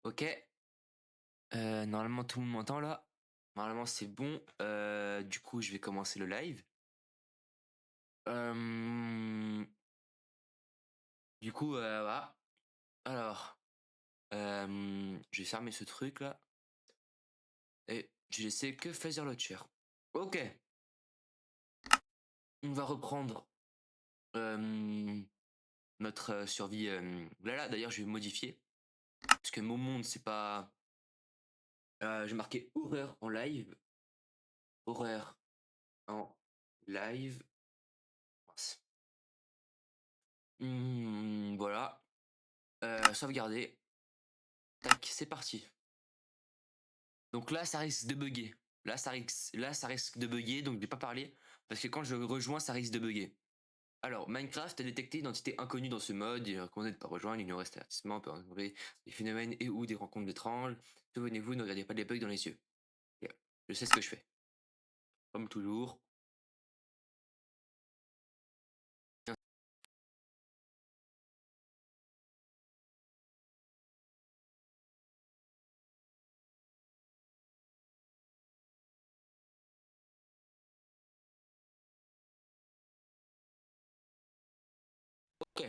Ok. Normalement tout le monde m'entend là. Normalement c'est bon. Du coup je vais commencer le live. Euh, du coup voilà. Alors, je vais fermer ce truc là et je vais laisser que Phaser le chair. Ok. On va reprendre notre survie. Là d'ailleurs je vais modifier parce que mon monde c'est pas. J'ai marqué horreur en live. Horreur en live. Mince. Voilà. Sauvegarder. Tac, c'est parti. Donc là, ça risque de bugger. Là, ça risque de bugger, donc je vais pas parler. Parce que quand je rejoins, ça risque de bugger. Alors, Minecraft a détecté une entité inconnue dans ce mode. Il est recommandé de ne pas rejoindre. Ignorer cet avertissement peut engendrer des phénomènes et ou des rencontres étranges. Souvenez-vous, ne regardez pas les bugs dans les yeux. Yeah. Je sais ce que je fais. Comme toujours. Ok.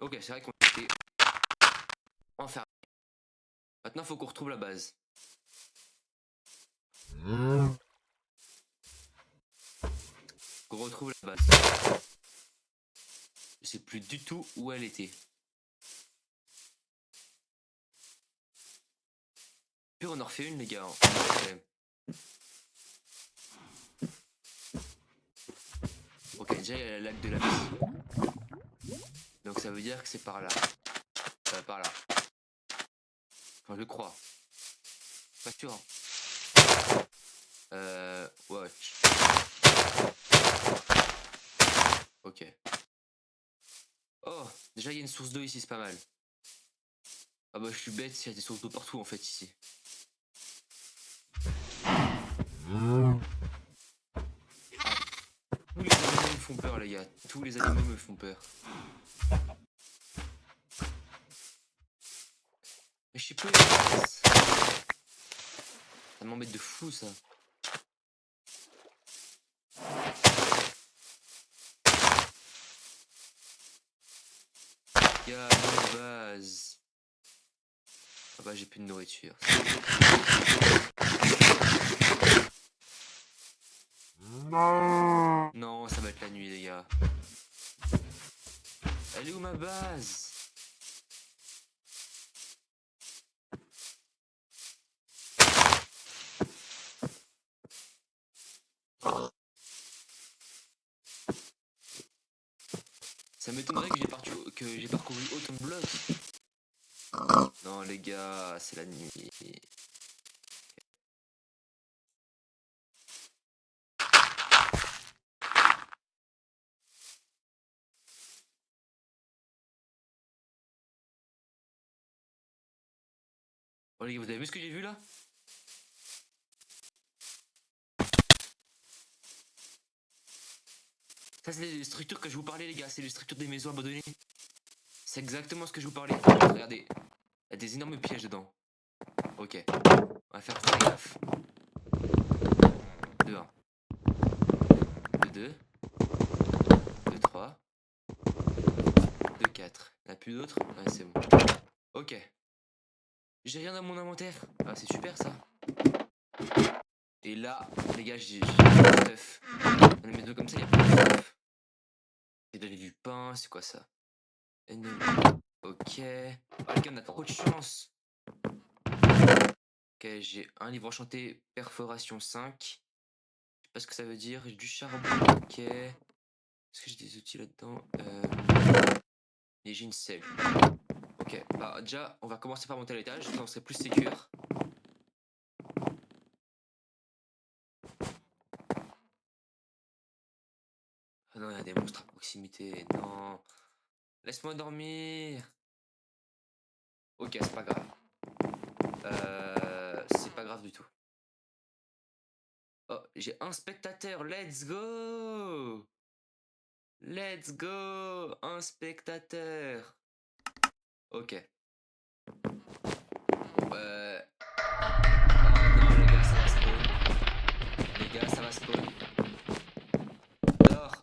Ok, c'est vrai qu'on était enfermé. Maintenant, il faut qu'on retrouve la base. Qu'on retrouve la base. Je sais plus du tout où elle était. Puis on en refait une, les gars. Ok, déjà il y a la lac de la vie. Donc ça veut dire que c'est par là. Par là. Enfin, je crois. Pas sûr. Ouais. Ok. Oh, déjà il y a une source d'eau ici, c'est pas mal. Ah bah je suis bête, il y a des sources d'eau partout en fait ici. Ah, tous les animaux me font peur les gars. Tous les animaux me font peur. Mais je sais pas où il est. Ça m'embête de fou ça. Il y a une base. Ah bah j'ai plus de nourriture. Non, ça va être la nuit les gars. Elle est où ma base? Ça m'étonnerait que j'ai parcouru autant de blocs. Non les gars, c'est la nuit. Oh les gars, vous avez vu ce que j'ai vu là? Ça c'est les structures que je vous parlais les gars, c'est les structures des maisons abandonnées. C'est exactement ce que je vous parlais. Regardez, il y a des énormes pièges dedans. Ok, on va faire très gaffe. 2, 1. 2, 2. 2, 3. 2, 4. Il n'y en a plus d'autres? Ouais, c'est bon. Ok. J'ai rien dans mon inventaire. Ah, c'est super ça. Et là, les gars, j'ai pas de stuff. Dans les maisons comme ça, il n'y a pas de stuff. J'ai donné du pain, c'est quoi ça? Ok. Ah, les gars, on a trop de chance. Ok, j'ai un livre enchanté, perforation 5. Je sais pas ce que ça veut dire. J'ai du charbon. Ok. Est-ce que j'ai des outils là-dedans? Et j'ai une selle. Ok, bah déjà, on va commencer par monter à l'étage, ça on serait plus sécure. Ah non, il y a des monstres à proximité. Non. Laisse-moi dormir. Ok, c'est pas grave. C'est pas grave du tout. Oh, j'ai un spectateur, let's go! Let's go. Un spectateur. Ok. Oh non, les gars, ça va spawn. Les gars, ça va spawn. Dors.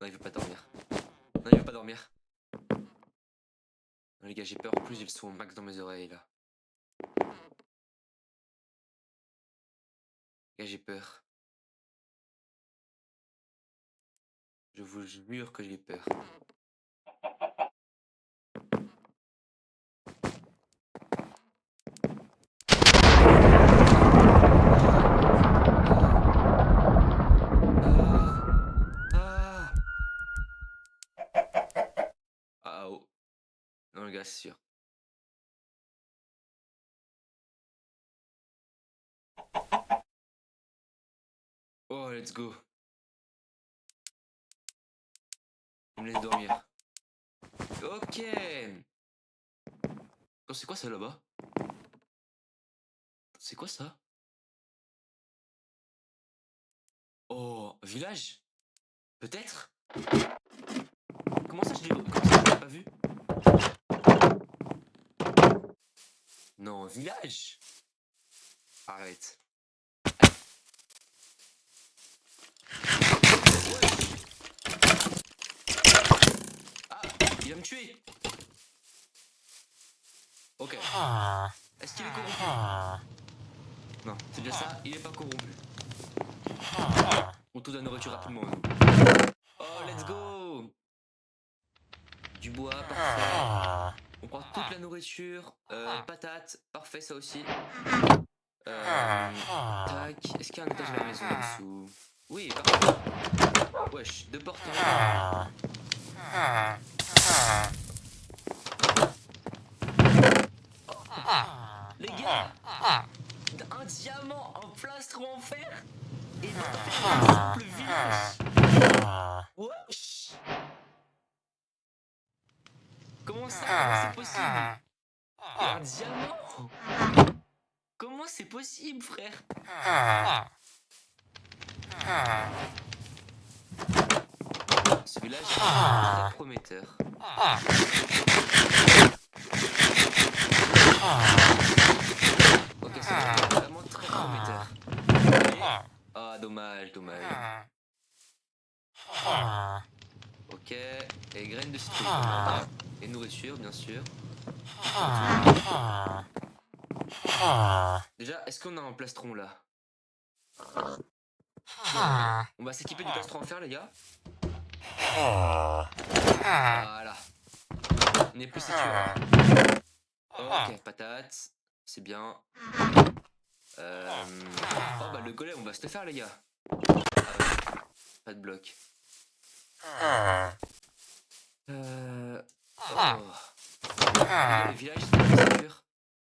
Non, il veut pas dormir. Non, il veut pas dormir. Non, les gars, j'ai peur. En plus, j'ai le son au max dans mes oreilles, là. Les gars, j'ai peur. Je vous jure que j'ai peur. Ah oh. Non, les gars, c'est sûr. Oh, let's go. Il me laisse dormir. Ok. Oh, c'est quoi ça là-bas? C'est quoi ça? Oh, village? Peut-être? Comment ça je l'ai pas vu? Non, village? Arrête. Ah, il va me tuer. Ok. Est-ce qu'il est corrompu? Non, c'est déjà ça, il est pas corrompu. On trouve de la nourriture rapidement. Oh, let's go. Du bois, parfait. On prend toute la nourriture. Patates, parfait ça aussi. Tac. Est-ce qu'il y a un étage de la maison en dessous? Oui, parfait. Wesh, deux portes en haut. Les gars, un diamant, un plastron en fer et un simple village. Wesh. Comment ça? Comment c'est possible? Et un diamant? Comment c'est possible, frère? Ce village est très prometteur. Ok, c'est vraiment très prometteur. Ah, dommage, dommage. Ok, et graines de citron. Et nourriture, bien sûr. Déjà, est-ce qu'on a un plastron là? On va s'équiper du plastron en fer, les gars. Voilà. On est plus sécure. Ok, patates. C'est bien. Oh bah le golem, on va se le faire, les gars. Pas de bloc. Oh. Le village, c'est pas sécure.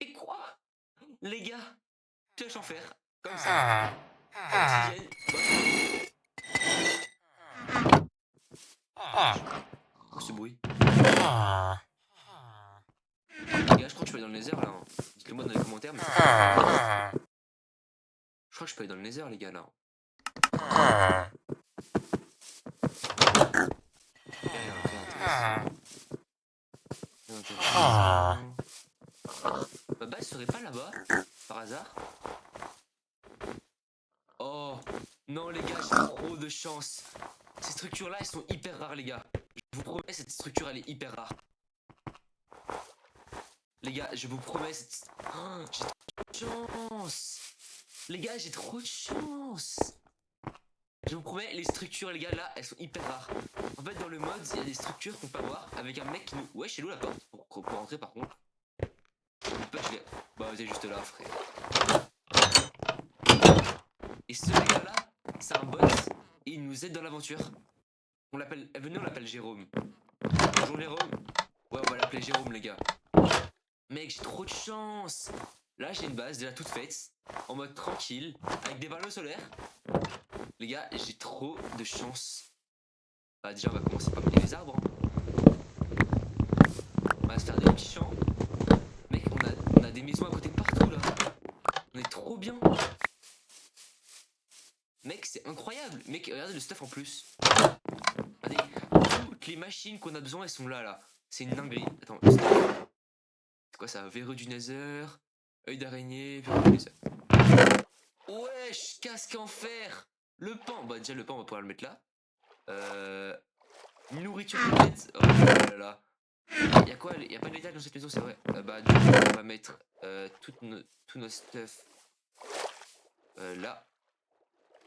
Et quoi? Les gars, pioche en fer. Comme ça. Obsidienne. Oh, ce bruit. Les gars, je crois que je peux aller dans le nether là. Dites-le moi dans les commentaires. Mais je crois que je peux aller dans le nether, les gars, là. Ma base serait pas là-bas, par hasard? Oh, non les gars, j'ai trop de chance. Ces structures-là, elles sont hyper rares, les gars. Je vous promets, cette structure, elle est hyper rare. Les gars, je vous promets, oh, j'ai trop de chance. Les gars, j'ai trop de chance. Je vous promets, les structures, les gars, là, elles sont hyper rares. En fait, dans le mode, il y a des structures qu'on peut avoir avec un mec qui nous... Ouais, chez nous, la porte, pour rentrer, par contre. Bah, vous êtes juste là, frère. Et ce gars-là, c'est un bot, et il nous aide dans l'aventure. On l'appelle... Venez, on l'appelle Jérôme. Bonjour, Jérôme. Ouais, on va l'appeler Jérôme, les gars. Mec, j'ai trop de chance. Là, j'ai une base déjà toute faite, en mode tranquille, avec des panneaux solaires. Les gars, j'ai trop de chance. Bah déjà, on va commencer par couper les arbres. Hein. On va se faire des petits champs. Mec, on a des maisons à côté partout, là. On est trop bien. Mec, c'est incroyable. Mec, regardez le stuff en plus. Regardez, toutes les machines qu'on a besoin, elles sont là. C'est une dinguerie. Attends, c'est quoi ça? Verrou du Nether, œil d'araignée, verrou du Nether. Wesh, casque en fer. Le pan, bah déjà le pan on va pouvoir le mettre là. Nourriture complète. Oh là là. Y'a quoi? Y'a pas de l'étage dans cette maison, c'est vrai. Bah du coup on va mettre tout nos stuff là.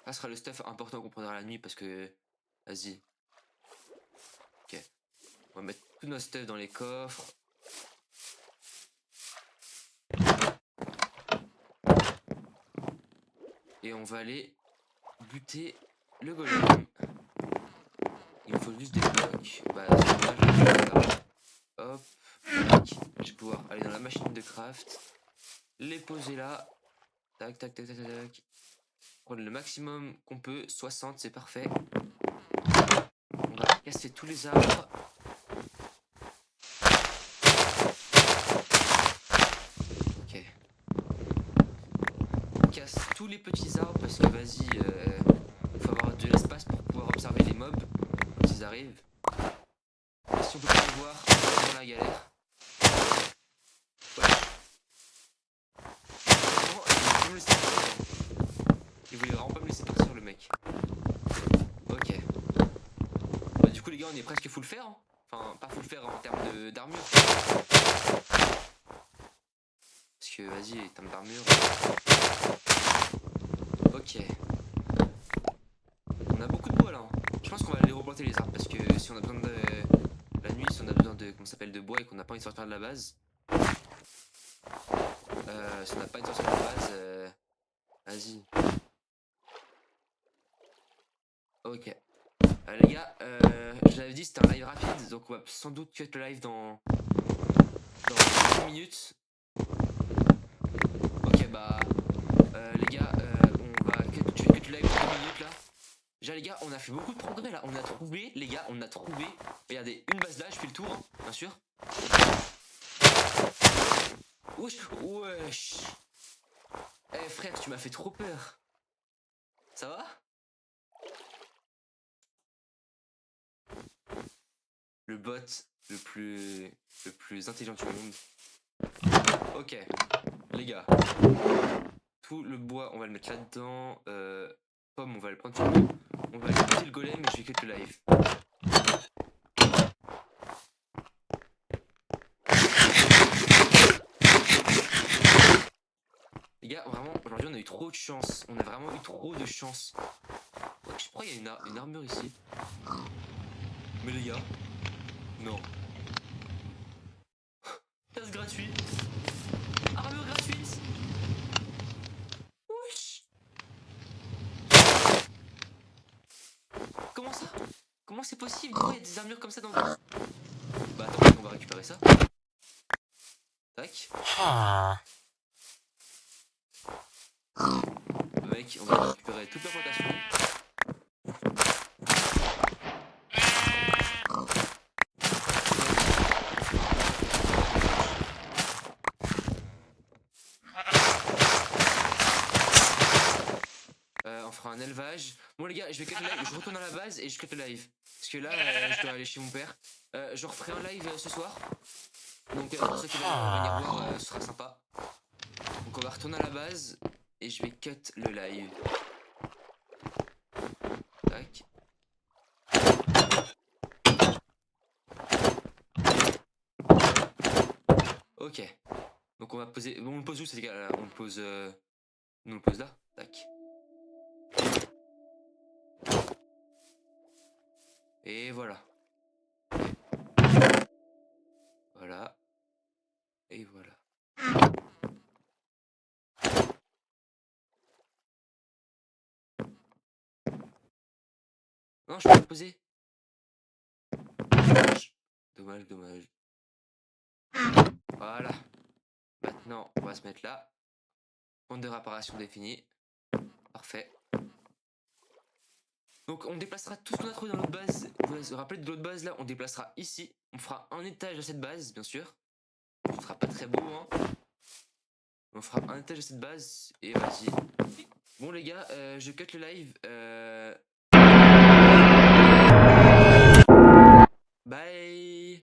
Ça sera le stuff important qu'on prendra la nuit parce que... Vas-y. Ok. On va mettre tout nos stuff dans les coffres. Et on va aller buter le golem. Il me faut juste des blocs. Bah, c'est dommage. Hop. Je vais pouvoir aller dans la machine de craft. Les poser là. Tac, tac, tac, tac, tac. Prendre le maximum qu'on peut. 60, c'est parfait. On va casser tous les arbres. Ok. On casse tous les petits arbres parce que vas-y, faut avoir de l'espace pour pouvoir observer les mobs quand ils arrivent. Et si on peut pas les voir, on est dans la galère. Il voulait vraiment pas me laisser partir le mec. Ok. Bah du coup les gars on est presque full fer. Hein. Enfin pas full fer en termes d'armure. Parce que vas-y, en termes d'armure. Ok. On a beaucoup de bois là. Hein. Je pense qu'on va aller replanter les arbres parce que si on a besoin de... La nuit, si on a besoin de... Comment ça s'appelle, de bois et qu'on n'a pas envie de sortir de la base. Si on n'a pas envie de sortir de la base... Vas-y. Ok. Les gars, je l'avais dit, c'était un live rapide, donc on va sans doute cut le live dans 5 minutes. Ok, bah, les gars, on va cut le live dans 2 minutes là. Déjà, les gars, on a fait beaucoup de progrès là. On a trouvé, les gars, on a trouvé. Regardez, une base là, je fais le tour, hein, bien sûr. Wesh, wesh. Eh frère, tu m'as fait trop peur. Ça va? Le bot le plus intelligent du monde. Ok, les gars. Tout le bois, on va le mettre là-dedans. Pomme, on va le prendre sur nous. On va aller buter le golem et je vais cut le live. Les gars, vraiment, aujourd'hui on a eu trop de chance. On a vraiment eu trop de chance. Je crois qu'il y a une armure ici. Mais les gars, non. Casse gratuit. Armure gratuite. Wesh. Comment ça? Comment c'est possible? Pourquoi il y a des armures comme ça dans le... Bah attends, on va récupérer ça. Tac. Mec, on va récupérer toute la plantation. On fera un élevage. Bon les gars, je vais cut le live, je retourne à la base et je cut le live. Parce que là, je dois aller chez mon père. Je referai un live ce soir. Donc pour ceux qui veulent venir voir, ce sera sympa. Donc on va retourner à la base et je vais cut le live. Tac. Ok. Donc on va poser... Bon, on le pose où ces gars-là? On le pose... Nous on le pose là. Tac. Et voilà. Voilà. Et voilà. Non, je peux pas le poser. Dommage. Dommage, dommage. Voilà. Maintenant, on va se mettre là. Compte de réparation défini. Parfait. Donc on déplacera tout ce qu'on a trouvé dans l'autre base. Vous vous rappelez de l'autre base là? On déplacera ici. On fera un étage à cette base, bien sûr. Ce sera pas très beau, hein. On fera un étage à cette base. Et vas-y. Bon les gars, je cut le live.